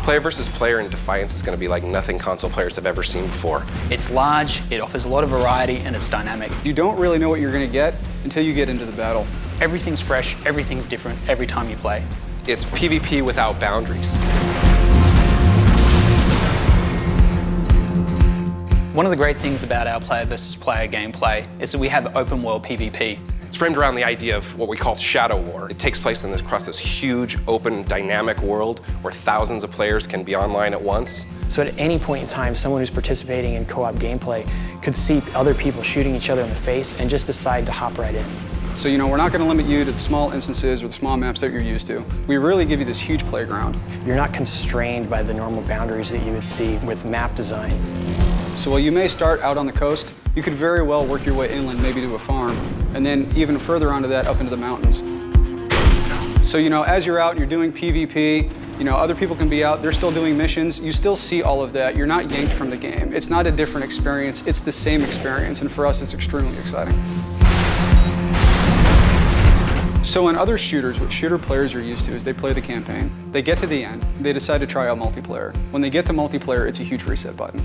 Player versus player in Defiance is going to be like nothing console players have ever seen before. It's large, it offers a lot of variety, and it's dynamic. You don't really know what you're going to get until you get into the battle. Everything's fresh, everything's different every time you play. It's PvP without boundaries. One of the great things about our player versus player gameplay is that we have open world PvP. It's framed around the idea of what we call Shadow War. It takes place across this huge, open, dynamic world where thousands of players can be online at once. So at any point in time, someone who's participating in co-op gameplay could see other people shooting each other in the face and just decide to hop right in. So, we're not going to limit you to the small instances or the small maps that you're used to. We really give you this huge playground. You're not constrained by the normal boundaries that you would see with map design. So while you may start out on the coast, you could very well work your way inland, maybe to a farm, and then even further onto that, up into the mountains. So, as you're out and you're doing PvP, other people can be out, they're still doing missions, you still see all of that. You're not yanked from the game. It's not a different experience, it's the same experience, and for us, it's extremely exciting. So in other shooters, what shooter players are used to is they play the campaign, they get to the end, they decide to try out multiplayer. When they get to multiplayer, it's a huge reset button.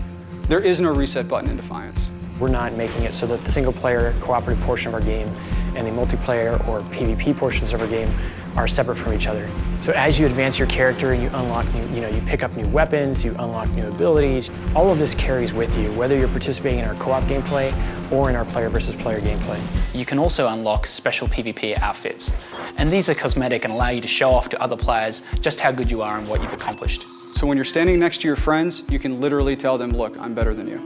There is no reset button in Defiance. We're not making it so that the single-player cooperative portion of our game and the multiplayer or PvP portions of our game are separate from each other. So as you advance your character and you unlock you pick up new weapons, you unlock new abilities, all of this carries with you, whether you're participating in our co-op gameplay or in our player versus player gameplay. You can also unlock special PvP outfits. And these are cosmetic and allow you to show off to other players just how good you are and what you've accomplished. So when you're standing next to your friends, you can literally tell them, look, I'm better than you.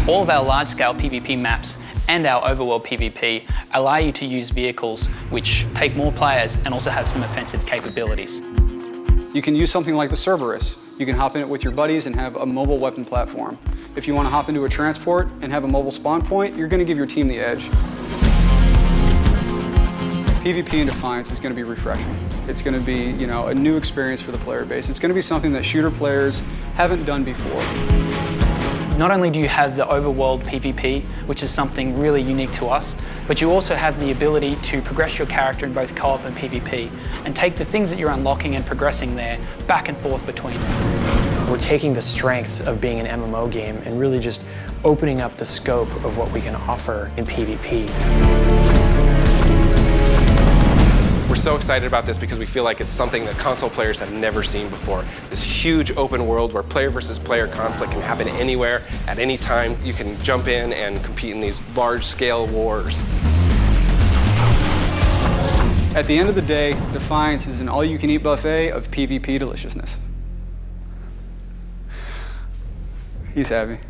All of our large-scale PvP maps and our overworld PvP allow you to use vehicles which take more players and also have some offensive capabilities. You can use something like the Cerberus. You can hop in it with your buddies and have a mobile weapon platform. If you want to hop into a transport and have a mobile spawn point, you're going to give your team the edge. PvP in Defiance is going to be refreshing. It's going to be, a new experience for the player base. It's going to be something that shooter players haven't done before. Not only do you have the overworld PvP, which is something really unique to us, but you also have the ability to progress your character in both co-op and PvP and take the things that you're unlocking and progressing there back and forth between them. We're taking the strengths of being an MMO game and really just opening up the scope of what we can offer in PvP. We're so excited about this because we feel like it's something that console players have never seen before. This huge open world where player versus player conflict can happen anywhere, at any time. You can jump in and compete in these large-scale wars. At the end of the day, Defiance is an all-you-can-eat buffet of PvP deliciousness. He's happy.